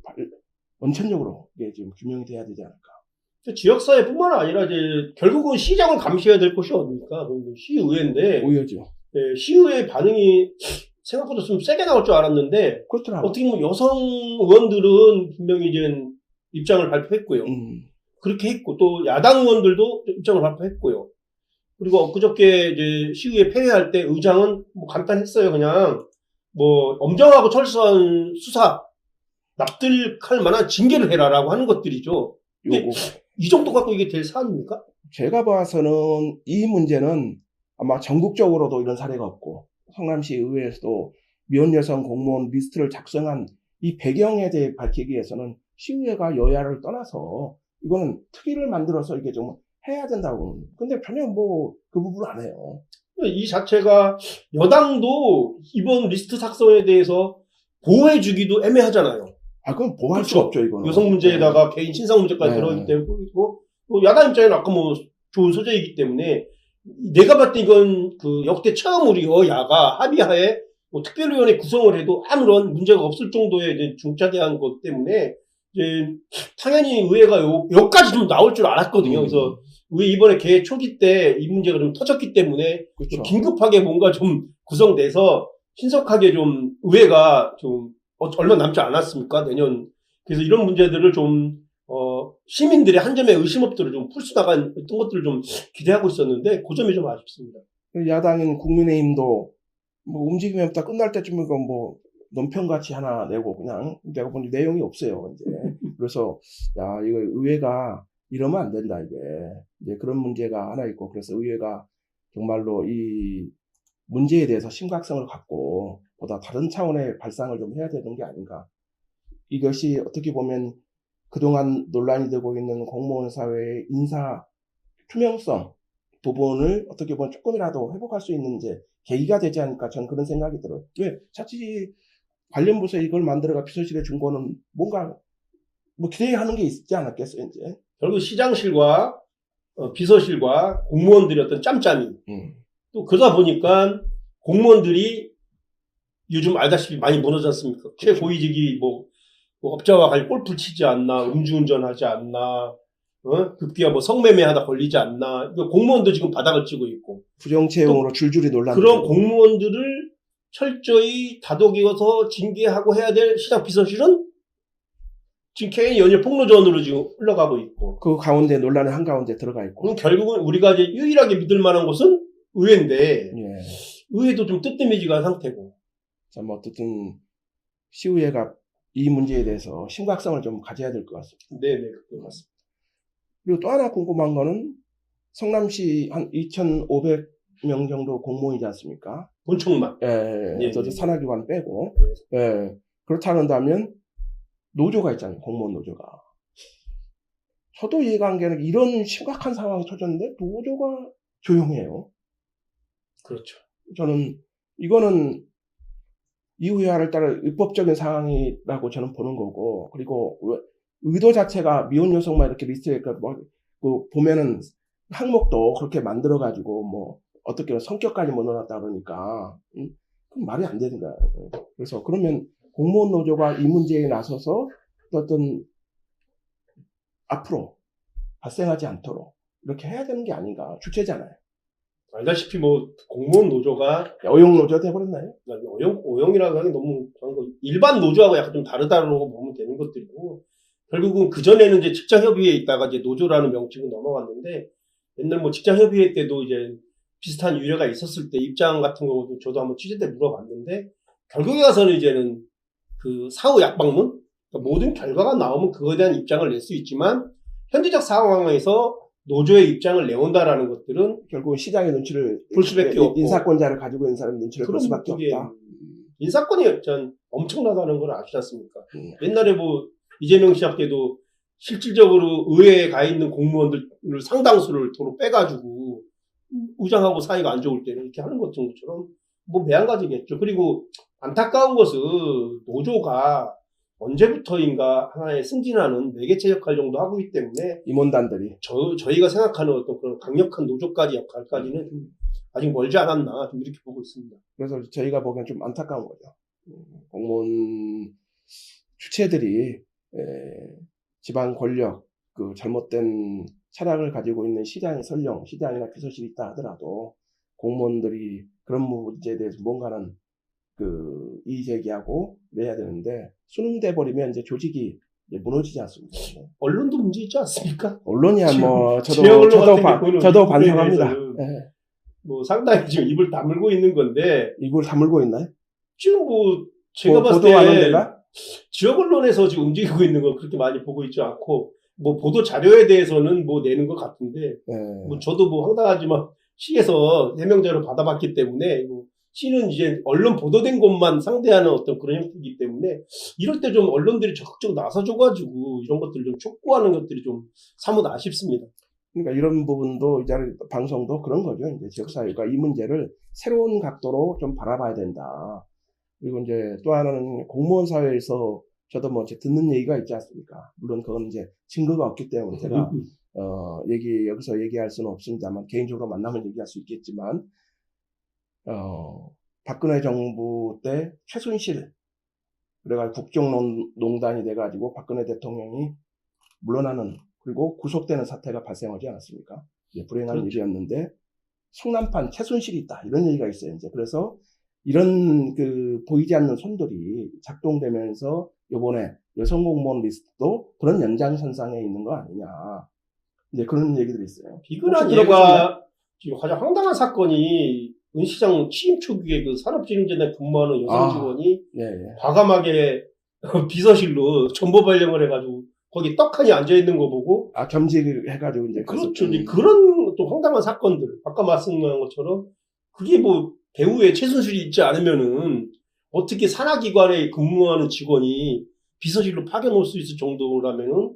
[SPEAKER 1] 원천적으로 이게 지금 규명이 돼야 되지 않을까.
[SPEAKER 2] 지역사회뿐만 아니라 이제 결국은 시장을 감시해야 될 것이 어딥니까? 시의회인데
[SPEAKER 1] 오히려죠.
[SPEAKER 2] 시의회 반응이 생각보다 좀 세게 나올 줄 알았는데
[SPEAKER 1] 그렇더라고요.
[SPEAKER 2] 어떻게 보면 여성 의원들은 분명히 이제 입장을 발표했고요. 그렇게 했고 또 야당 의원들도 입장을 발표했고요. 그리고 엊그저께 이제 시의회 폐회할 때 의장은 뭐 간단했어요. 그냥 뭐 엄정하고 철저한 수사 납득할 만한 징계를 해라라고 하는 것들이죠.
[SPEAKER 1] 요거
[SPEAKER 2] 이 정도 갖고 이게 될 사안입니까?
[SPEAKER 1] 제가 봐서는 이 문제는 아마 전국적으로도 이런 사례가 없고 성남시 의회에서도 미혼 여성 공무원 리스트를 작성한 이 배경에 대해 밝히기 위해서는 시의회가 여야를 떠나서 이거는 특위를 만들어서 이게 정말 해야 된다고. 근데 전혀 뭐 그 부분을 안 해요.
[SPEAKER 2] 이 자체가 여당도 이번 리스트 작성에 대해서 보호해주기도 애매하잖아요.
[SPEAKER 1] 아, 그건 보호할
[SPEAKER 2] 그렇죠.
[SPEAKER 1] 수가 없죠, 이거는.
[SPEAKER 2] 여성 문제에다가 개인 신상 문제까지
[SPEAKER 1] 네.
[SPEAKER 2] 들어있기 때문에 그리고 또 야당 입장에는 아까 뭐 좋은 소재이기 때문에 내가 봤을 때 이건 그 역대 처음 우리 여야가 합의하에 뭐 특별위원회 구성을 해도 아무런 문제가 없을 정도의 이제 중차대한 것 때문에 이제 당연히 의회가 여기까지 좀 나올 줄 알았거든요. 그래서 의회 이번에 개회 초기 때 이 문제가 좀 터졌기 때문에
[SPEAKER 1] 그렇죠.
[SPEAKER 2] 긴급하게 뭔가 좀 구성돼서 신속하게 좀 의회가 좀 얼마 남지 않았습니까? 내년. 그래서 이런 문제들을 좀 시민들의 한 점의 의심 없도록 좀 풀 수 나간 어떤 것들을 좀 기대하고 있었는데 그 점이 좀 아쉽습니다.
[SPEAKER 1] 야당인 국민의힘도 뭐 움직임이 없다 끝날 때쯤 이거 뭐 논평같이 하나 내고 그냥 내가 보니 내용이 없어요 이제. 그래서 야 이거 의회가 이러면 안 된다 이제 그런 문제가 하나 있고 그래서 의회가 정말로 이 문제에 대해서 심각성을 갖고 보다 다른 차원의 발상을 좀 해야 되는 게 아닌가. 이것이 어떻게 보면 그동안 논란이 되고 있는 공무원 사회의 인사 투명성 부분을 어떻게 보면 조금이라도 회복할 수 있는 이제 계기가 되지 않을까 저는 그런 생각이 들어요. 왜 자칫 관련 부서에 이걸 만들어가 비서실에 준 거는 뭔가 뭐 기대하는 게 있지 않았겠어요 이제.
[SPEAKER 2] 결국 시장실과 비서실과 공무원들의 어떤 짬짬이 또 그러다 보니까 공무원들이 요즘 알다시피 많이 무너졌지 않습니까? 최고위직이 뭐 업자와 같이 골프 치지 않나, 음주운전하지 않나, 급기야 뭐 성매매하다 걸리지 않나. 공무원도 지금 바닥을 치고 있고.
[SPEAKER 1] 부정채용으로 줄줄이 논란.
[SPEAKER 2] 그런 공무원들을 철저히 다독여서 징계하고 해야 될 시장 비서실은 지금 개인 연일 폭로전으로 지금 흘러가고 있고.
[SPEAKER 1] 그 가운데 논란의 한가운데 들어가 있고.
[SPEAKER 2] 그럼 결국은 우리가 이제 유일하게 믿을 만한 곳은 의회인데,
[SPEAKER 1] 예.
[SPEAKER 2] 의회도 좀 뜨뜻해지가 상태고.
[SPEAKER 1] 참 어쨌든 시의회가 이 문제에 대해서 심각성을 좀 가져야 될 것 같습니다.
[SPEAKER 2] 네네, 그것 같습니다.
[SPEAKER 1] 그리고 또 하나 궁금한 거는 성남시 한 2,500명 정도 공무원이지 않습니까?
[SPEAKER 2] 본청만.
[SPEAKER 1] 예, 저 산하기관 빼고.
[SPEAKER 2] 네.
[SPEAKER 1] 예. 그렇다는다면 노조가 있잖아요. 공무원 노조가. 저도 이해가 안 가는 게 이런 심각한 상황이 터졌는데 노조가 조용해요.
[SPEAKER 2] 그렇죠.
[SPEAKER 1] 저는 이거는 이유야를 따라 입법적인 상황이라고 저는 보는 거고, 그리고 의도 자체가 미혼 여성만 이렇게 리스트에 보면은 항목도 그렇게 만들어가지고 뭐 어떻게 성격까지 못 넣어놨다 그러니까 그럼 말이 안 되는 거야. 그래서 그러면 공무원 노조가 이 문제에 나서서 어떤 앞으로 발생하지 않도록 이렇게 해야 되는 게 아닌가. 주체잖아요.
[SPEAKER 2] 알다시피 뭐 공무원 노조가
[SPEAKER 1] 어용 노조 돼버렸나요?
[SPEAKER 2] 어용이라고 하기 너무 일반 노조하고 약간 좀 다르다고 보면 되는 것들이고 결국은 그 전에는 이제 직장협의회에 있다가 이제 노조라는 명칭으로 넘어갔는데 옛날 뭐 직장협의회 때도 이제 비슷한 유래가 있었을 때 입장 같은 경우도 저도 한번 취재 때 물어봤는데 결국에 가서는 이제는 그 사후 약방문 그러니까 모든 결과가 나오면 그거에 대한 입장을 낼 수 있지만 현재적 상황에서 노조의 입장을 내온다라는 것들은
[SPEAKER 1] 결국은 시장의 눈치를
[SPEAKER 2] 볼 수밖에 없고
[SPEAKER 1] 인사권자를 가지고 있는 사람의 눈치를 볼 수밖에
[SPEAKER 2] 그게
[SPEAKER 1] 없다.
[SPEAKER 2] 인사권이 전 엄청나다는 걸 아시지 않습니까? 옛날에 뭐 이재명 시장 때도 실질적으로 의회에 가 있는 공무원들을 상당수를 도로 빼가지고 의장하고 사이가 안 좋을 때는 이렇게 하는 것처럼 뭐 매한가지겠죠. 그리고 안타까운 것은 노조가 언제부터인가 하나의 승진하는 매개체 역할 정도 하고 있기 때문에
[SPEAKER 1] 임원단들이
[SPEAKER 2] 저희가 생각하는 어떤 그런 강력한 노조까지 역할까지는 좀 아직 멀지 않았나 좀 이렇게 보고 있습니다.
[SPEAKER 1] 그래서 저희가 보기엔 좀 안타까운 거죠. 공무원 주체들이 지방 권력 그 잘못된 철학을 가지고 있는 시장이 설령 시장이나 비서실이 있다 하더라도 공무원들이 그런 문제에 대해서 뭔가는 그 이의 제기하고 그래야 되는데 수능돼 버리면 이제 조직이 이제 무너지지 않습니까?
[SPEAKER 2] 언론도 문제 있지 않습니까?
[SPEAKER 1] 언론이야 뭐
[SPEAKER 2] 지역 언론 같은 경우는
[SPEAKER 1] 저도 반성합니다.
[SPEAKER 2] 뭐 상당히 지금 입을 다물고 있는 건데
[SPEAKER 1] 입을 다물고 있나요?
[SPEAKER 2] 지금 뭐 제가 봤을
[SPEAKER 1] 보도 안 한
[SPEAKER 2] 때
[SPEAKER 1] 데가?
[SPEAKER 2] 지역 언론에서 지금 움직이고 있는 건 그렇게 많이 보고 있지 않고 뭐 보도 자료에 대해서는 뭐 내는 것 같은데 뭐 저도 뭐 황당하지만 시에서 해명자료 받아봤기 때문에 뭐 시는 이제 언론 보도된 것만 상대하는 어떤 그런 형태이기 때문에 이럴 때 좀 언론들이 적극적으로 나서줘가지고 이런 것들을 좀 촉구하는 것들이 좀 사뭇 아쉽습니다.
[SPEAKER 1] 그러니까 이런 부분도 이제 방송도 그런 거죠. 이제 지역사회가 이 문제를 새로운 각도로 좀 바라봐야 된다. 그리고 이제 또 하나는 공무원 사회에서 저도 뭐 이제 듣는 얘기가 있지 않습니까? 물론 그건 이제 증거가 없기 때문에 제가 여기서 얘기할 수는 없습니다만 개인적으로 만나면 얘기할 수 있겠지만 박근혜 정부 때 최순실 그래가지고 국정농단이 돼가지고 박근혜 대통령이 물러나는 그리고 구속되는 사태가 발생하지 않았습니까? 불행한
[SPEAKER 2] 그렇죠.
[SPEAKER 1] 일이었는데 성남판 최순실이 있다 이런 얘기가 있어요. 이제 그래서 이런 그 보이지 않는 손들이 작동되면서 이번에 여성 공무원 리스트도 그런 연장선상에 있는 거 아니냐. 이제 그런 얘기들이 있어요.
[SPEAKER 2] 비근한 예가 지금 가장 황당한 사건이 은 시장 취임 초기에 그 산업진흥재단 근무하는 여성 직원이 과감하게 비서실로 정보 발령을 해가지고 거기 떡하니 앉아있는 거 보고
[SPEAKER 1] 겸직을 해가지고 이제
[SPEAKER 2] 그렇죠. 이제 그런 또 황당한 사건들 아까 말씀한 것처럼 그게 뭐 배후에 최순실이 있지 않으면은 어떻게 산하기관에 근무하는 직원이 비서실로 파견 올 수 있을 정도라면은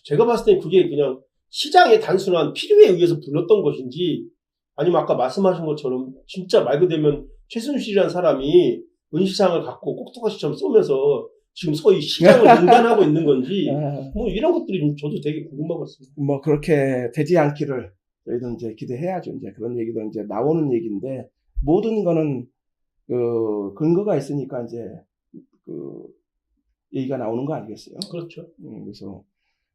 [SPEAKER 2] 제가 봤을 땐 그게 그냥 시장의 단순한 필요에 의해서 불렀던 것인지 아니면 아까 말씀하신 것처럼 진짜 말 그대로 최순실이라는 사람이 은 시장을 갖고 꼭두가시처럼 쏘면서 지금 소위 시장을 중단하고 있는 건지 뭐 이런 것들이 저도 되게 궁금하겠습니다.
[SPEAKER 1] 뭐 그렇게 되지 않기를 저희도 이제 기대해야죠. 이제 그런 얘기도 이제 나오는 얘기인데 모든 거는 그 근거가 있으니까 이제 그 얘기가 나오는 거 아니겠어요?
[SPEAKER 2] 그렇죠.
[SPEAKER 1] 그래서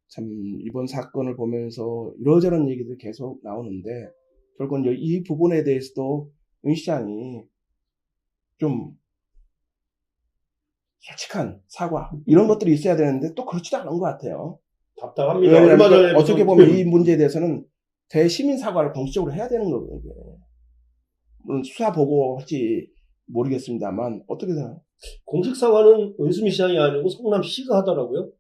[SPEAKER 1] 참 이번 사건을 보면서 이러저런 얘기들이 계속 나오는데 결국은 이 부분에 대해서도 은 시장이 좀 솔직한 사과 이런 것들이 있어야 되는데 또 그렇지도 않은 것 같아요.
[SPEAKER 2] 답답합니다. 얼마 전에
[SPEAKER 1] 어떻게 보면 이 문제에 대해서는 대시민 사과를 공식적으로 해야 되는 거거든요. 물론 수사 보고 할지 모르겠습니다만 어떻게 생각해요?
[SPEAKER 2] 공식 사과는 은수미 시장이 아니고 성남시가 하더라고요.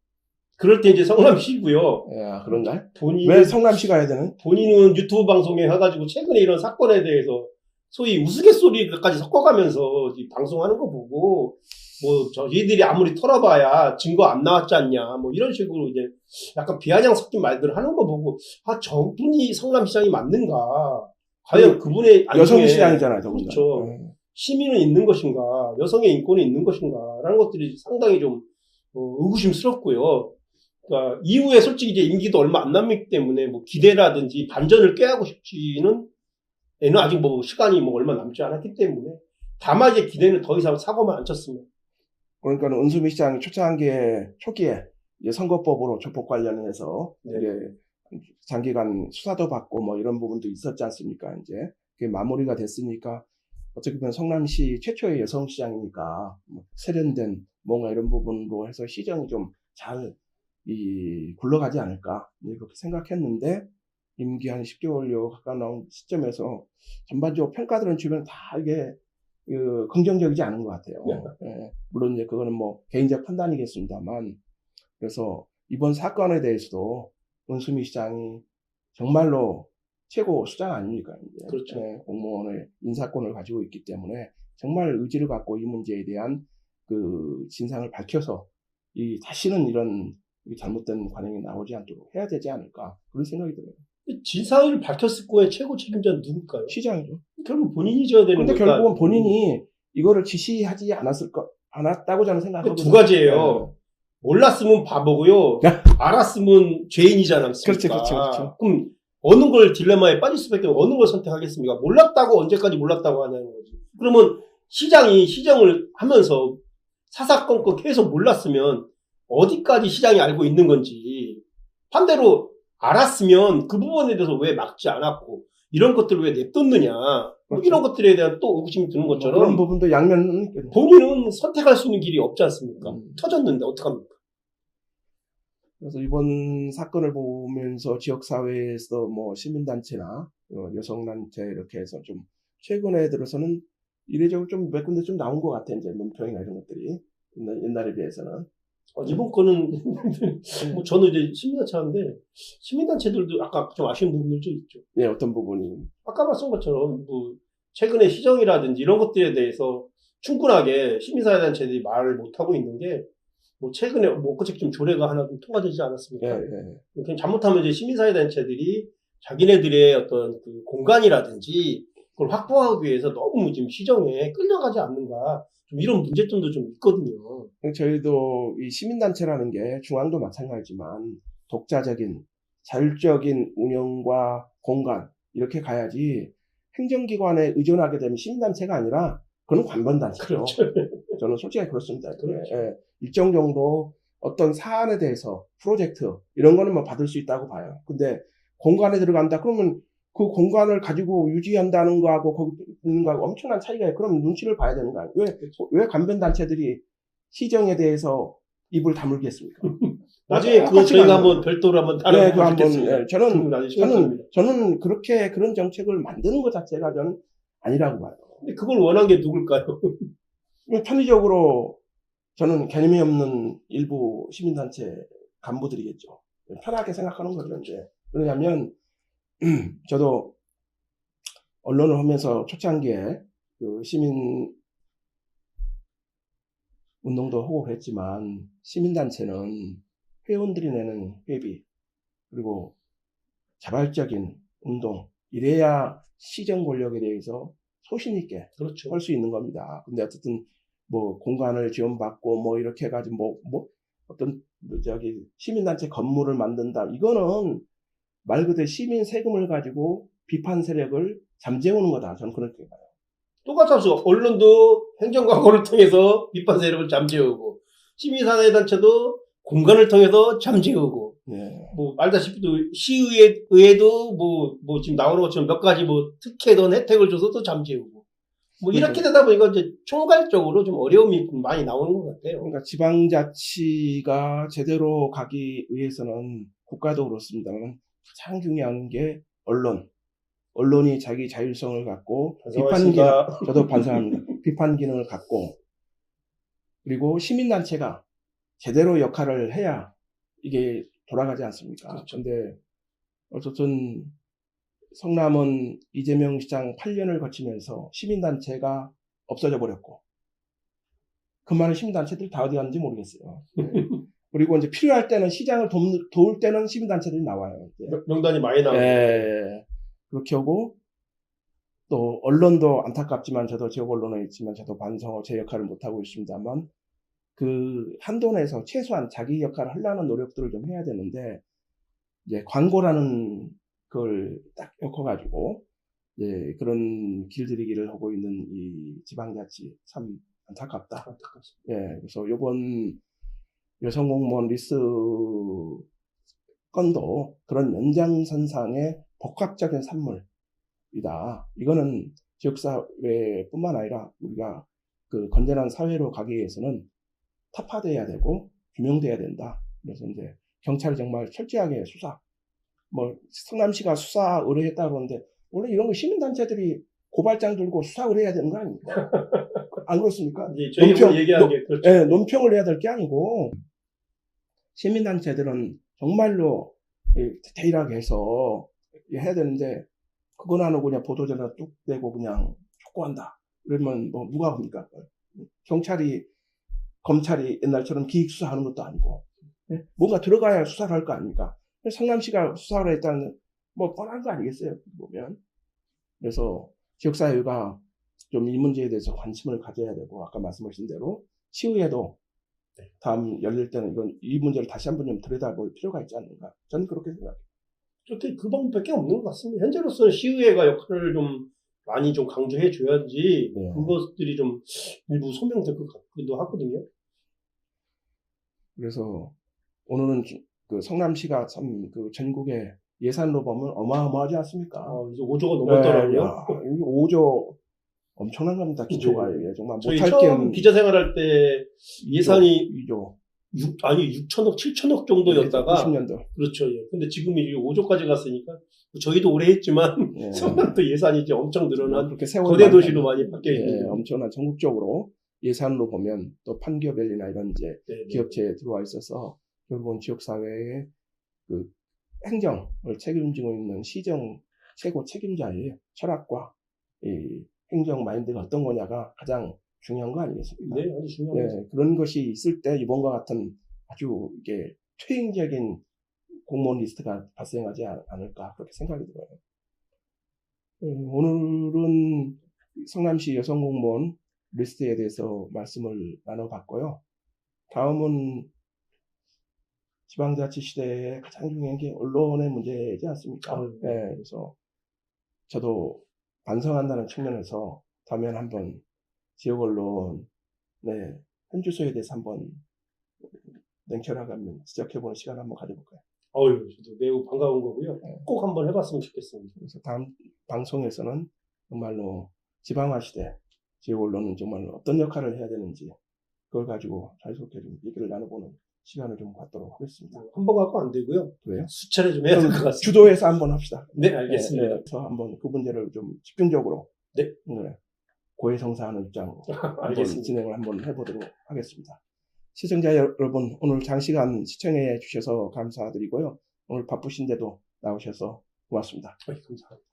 [SPEAKER 2] 그럴 때 이제 성남시고요.
[SPEAKER 1] 야, 그런가요? 왜 성남시가 해야 되는?
[SPEAKER 2] 본인은 유튜브 방송에 해가지고 최근에 이런 사건에 대해서 소위 우스갯소리까지 섞어가면서 방송하는 거 보고 뭐 저희들이 아무리 털어봐야 증거 안 나왔지 않냐 뭐 이런 식으로 이제 약간 비아냥 섞인 말들을 하는 거 보고 아 저분이 성남시장이 맞는가 과연 그분의
[SPEAKER 1] 여성시장이잖아요.
[SPEAKER 2] 그렇죠. 시민은 있는 것인가 여성의 인권이 있는 것인가 라는 것들이 상당히 좀 의구심스럽고요. 그러니까 이후에 솔직히 이제 임기도 얼마 안 남기 때문에 뭐 기대라든지 반전을 꾀하고 싶지는 얘는 아직 뭐 시간이 뭐 얼마 남지 않았기 때문에 다만 이제 기대는 더 이상 사고만 안 쳤습니다.
[SPEAKER 1] 그러니까 은수미 시장이 초기에 이제 선거법으로 조폭 관련해서 이제 장기간 수사도 받고 뭐 이런 부분도 있었지 않습니까? 이제 그게 마무리가 됐으니까 어떻게 보면 성남시 최초의 여성 시장이니까 세련된 뭔가 이런 부분으로 해서 시정이 좀 잘 굴러가지 않을까 그렇게 생각했는데 임기 한 10개월여 가까이 나온 시점에서 전반적으로 평가들은 주변 다 이게 긍정적이지 않은 것 같아요. 물론 이제 그거는 뭐 개인적 판단이겠습니다만 그래서 이번 사건에 대해서도 은수미 시장이 정말로 최고 수장 아닙니까? 이제.
[SPEAKER 2] 그렇죠.
[SPEAKER 1] 네, 공무원의 인사권을 가지고 있기 때문에 정말 의지를 갖고 이 문제에 대한 그 진상을 밝혀서 다시는 이런 잘못된 관행이 나오지 않도록 해야 되지 않을까 그런 생각이 들어요.
[SPEAKER 2] 진상을 밝혔을 거에 최고 책임자는 누굴까요?
[SPEAKER 1] 시장이죠.
[SPEAKER 2] 결국 본인이 져야 되는
[SPEAKER 1] 근데
[SPEAKER 2] 거니까.
[SPEAKER 1] 결국은 본인이 이거를 지시하지 않았다고 저는 생각하거든요.
[SPEAKER 2] 두 가지예요. 몰랐으면 바보고요. 알았으면 죄인이지 않습니까?
[SPEAKER 1] 그렇죠.
[SPEAKER 2] 그럼 어느 걸 딜레마에 빠질 수밖에 없고 어느 걸 선택하겠습니까? 몰랐다고 언제까지 몰랐다고 하냐는 거지. 그러면 시장이 시정을 하면서 사사건건 계속 몰랐으면 어디까지 시장이 알고 있는 건지 반대로 알았으면 그 부분에 대해서 왜 막지 않았고 이런 것들을 왜 냅뒀느냐 뭐 이런 것들에 대한 또 의구심이 드는 것처럼
[SPEAKER 1] 그런 부분도 양면
[SPEAKER 2] 본인은 선택할 수 있는 길이 없지 않습니까? 터졌는데 어떡합니까?
[SPEAKER 1] 그래서 이번 사건을 보면서 지역사회에서 뭐 시민단체나 여성단체 이렇게 해서 좀 최근에 들어서는 이례적으로 좀 몇 군데 좀 나온 것 같아. 이제 논평이나 이런 것들이 옛날에 비해서는.
[SPEAKER 2] 이번 거는 뭐 저는 이제 시민단체 하는데 시민단체들도 아까 좀 아쉬운 부분들도 있죠.
[SPEAKER 1] 네, 어떤 부분이
[SPEAKER 2] 아까 말씀 것처럼 뭐 최근에 시정이라든지 이런 것들에 대해서 충분하게 시민사회단체들이 말을 못하고 있는 게 뭐 최근에 뭐 엊그제 좀 조례가 하나 좀 통과되지 않았습니까? 그냥 잘못하면 이제 시민사회단체들이 자기네들의 어떤 그 공간이라든지 그걸 확보하기 위해서 너무 지금 시정에 끌려가지 않는가 좀 이런 문제점도 좀 있거든요.
[SPEAKER 1] 저희도 이 시민단체라는 게 중앙도 마찬가지지만 독자적인 자율적인 운영과 공간 이렇게 가야지 행정기관에 의존하게 되면 시민단체가 아니라 그건 관번단체죠.
[SPEAKER 2] 그렇죠.
[SPEAKER 1] 저는 솔직히 그렇습니다.
[SPEAKER 2] 그렇죠.
[SPEAKER 1] 예, 일정 정도 어떤 사안에 대해서 프로젝트 이런 거는 뭐 받을 수 있다고 봐요. 근데 공간에 들어간다 그러면 그 공간을 가지고 유지한다는 거하고 거기 있는 거하고 엄청난 차이가 있어요. 그럼 눈치를 봐야 되는 거 아니에요? 왜 관변단체들이 시정에 대해서 입을 다물겠습니까?
[SPEAKER 2] 나중에 그거 저희가 한번 별도로 한번 다뤄보고 싶겠습니다.
[SPEAKER 1] 네, 저는 그렇게 그런 정책을 만드는 것 자체가 저는 아니라고 봐요.
[SPEAKER 2] 근데 그걸 원한 게 누굴까요?
[SPEAKER 1] 편의적으로 저는 개념이 없는 일부 시민단체 간부들이겠죠. 편하게 생각하는 거죠. 이제. 왜냐하면 저도 언론을 하면서 초창기에 그 시민 운동도 하고 그랬지만 시민단체는 회원들이 내는 회비 그리고 자발적인 운동 이래야 시정 권력에 대해서 소신 있게
[SPEAKER 2] 그렇죠.
[SPEAKER 1] 할 수 있는 겁니다. 근데 어쨌든 뭐 공간을 지원받고 뭐 이렇게 해가지고 어떤 시민단체 건물을 만든다 이거는 말 그대로 시민 세금을 가지고 비판 세력을 잠재우는 거다. 저는 그렇게 봐요.
[SPEAKER 2] 똑같아서 언론도 행정광고를 통해서 비판 세력을 잠재우고 시민사회단체도 공간을 통해서 잠재우고 뭐 알다시피도 시의회도 뭐 지금 나오는 것처럼 몇 가지 뭐 특혜든 혜택을 줘서 또 잠재우고 뭐 이렇게 되다 보니까 이제 총괄적으로 좀 어려움이 많이 나오는 것 같아요.
[SPEAKER 1] 그러니까 지방자치가 제대로 가기 위해서는 국가도 그렇습니다만 가장 중요한 게 언론이 자기 자율성을 갖고 저도 반성합니다. 비판 기능을 갖고 그리고 시민단체가 제대로 역할을 해야 이게 돌아가지 않습니까?
[SPEAKER 2] 그렇죠.
[SPEAKER 1] 근데 어쨌든 성남은 이재명 시장 8년을 거치면서 시민단체가 없어져 버렸고 그 많은 시민단체들이 다 어디 갔는지 모르겠어요. 그리고 이제 필요할 때는 시장을 도울 때는 시민단체들이 나와요.
[SPEAKER 2] 명단이 많이 나와요.
[SPEAKER 1] 그렇게 하고 또 언론도 안타깝지만 저도 지역 언론에 있지만 저도 반성하고 제 역할을 못하고 있습니다만 그 한도 내에서 최소한 자기 역할을 하려는 노력들을 좀 해야 되는데 이제 광고라는 걸 딱 엮어가지고 그런 길들이기를 하고 있는 이 지방자치 참 안타깝습니다. 그래서 이번 여성공무원 리스트 건도 그런 연장선상의 복합적인 산물이다. 이거는 지역사회뿐만 아니라 우리가 그 건전한 사회로 가기 위해서는 타파돼야 되고 규명돼야 된다. 그래서 이제 경찰이 정말 철저하게 수사. 뭐 성남시가 수사 의뢰했다 그러는데 원래 이런 거 시민단체들이 고발장 들고 수사 의뢰해야 되는 거 아닙니까? 안 그렇습니까? 논평을 해야 될 게 아니고 시민단체들은 정말로 디테일하게 해서 해야 되는데 그건 안 하고 그냥 보도자료 뚝 내고 그냥 촉구한다. 그러면 뭐 누가 합니까? 경찰이 검찰이 옛날처럼 기획 수사하는 것도 아니고 뭔가 들어가야 수사를 할 거 아닙니까? 성남시가 수사를 했다는 뭐 뻔한 거 아니겠어요? 보면. 그래서 지역사회가 좀 이 문제에 대해서 관심을 가져야 되고 아까 말씀하신 대로 시의회도 다음 열릴 때는 이 문제를 다시 한번 좀 들여다볼 필요가 있지 않는가? 저는 그렇게 생각해요.
[SPEAKER 2] 저렇게 그 방법밖에 없는 것 같습니다. 현재로서는 시의회가 역할을 좀 많이 좀 강조해 줘야지
[SPEAKER 1] 네.
[SPEAKER 2] 그것들이 좀 일부 소명될 것 같기도 하거든요.
[SPEAKER 1] 그래서 오늘은 그 성남시가 참 그 전국의 예산으로 보면 어마어마하지 않습니까?
[SPEAKER 2] 이제 5조가 넘었더라고요.
[SPEAKER 1] 여기 5조 엄청난 겁니다. 기초가 이게 정말
[SPEAKER 2] 저희
[SPEAKER 1] 못할
[SPEAKER 2] 처음
[SPEAKER 1] 겸
[SPEAKER 2] 기자 생활할 때 예산이
[SPEAKER 1] 2조
[SPEAKER 2] 6천억, 7천억 정도였다가
[SPEAKER 1] 90년도
[SPEAKER 2] 그렇죠. 예. 근데 지금 이제 5조까지 갔으니까 저희도 오래 했지만
[SPEAKER 1] 예.
[SPEAKER 2] 성남도 예산이 이제 엄청 늘어난
[SPEAKER 1] 그렇게 세월이
[SPEAKER 2] 거대
[SPEAKER 1] 많이
[SPEAKER 2] 도시로 많이 바뀌어 있는
[SPEAKER 1] 예,
[SPEAKER 2] 거죠.
[SPEAKER 1] 엄청난 전국적으로 예산으로 보면 또 판교별이나 이런 이제
[SPEAKER 2] 네,
[SPEAKER 1] 기업체에 들어와 있어서 결국은 지역사회의 그 행정을 책임지고 있는 시정 최고 책임자의 철학과 이 행정 마인드가 어떤 거냐가 가장 중요한 거 아니겠습니까?
[SPEAKER 2] 네, 아주 중요한 거죠.
[SPEAKER 1] 예, 그런 것이 있을 때 이번과 같은 아주 이게 퇴행적인 공무원 리스트가 발생하지 않을까 그렇게 생각이 들어요. 오늘은 성남시 여성 공무원 리스트에 대해서 말씀을 나눠봤고요. 다음은 지방자치 시대에 가장 중요한 게 언론의 문제이지 않습니까? 네, 그래서 저도 반성한다는 측면에서 다음에 한번 지역 언론의 현주소에 대해서 한번 냉철하게 한번 지적해보는 시간을 한번 가져볼까요?
[SPEAKER 2] 저도 매우 반가운 거고요.
[SPEAKER 1] 네.
[SPEAKER 2] 꼭 한번 해봤으면 좋겠습니다.
[SPEAKER 1] 그래서 다음 방송에서는 정말로 지방화 시대 지역 언론은 정말 어떤 역할을 해야 되는지 그걸 가지고 자유롭게 좀 얘기를 나눠보는 시간을 좀 갖도록 하겠습니다.
[SPEAKER 2] 한 번 갖고 안 되고요.
[SPEAKER 1] 왜요?
[SPEAKER 2] 수차례 좀 해야 될 것 같습니다.
[SPEAKER 1] 주도해서 한번 합시다.
[SPEAKER 2] 네, 알겠습니다.
[SPEAKER 1] 그래서 한번 그 문제를 좀 집중적으로
[SPEAKER 2] 네.
[SPEAKER 1] 고해성사하는 입장으로 한번
[SPEAKER 2] 알겠습니다.
[SPEAKER 1] 진행을 한번 해보도록 하겠습니다. 시청자 여러분 오늘 장시간 시청해 주셔서 감사드리고요. 오늘 바쁘신데도 나오셔서 고맙습니다.
[SPEAKER 2] 감사합니다.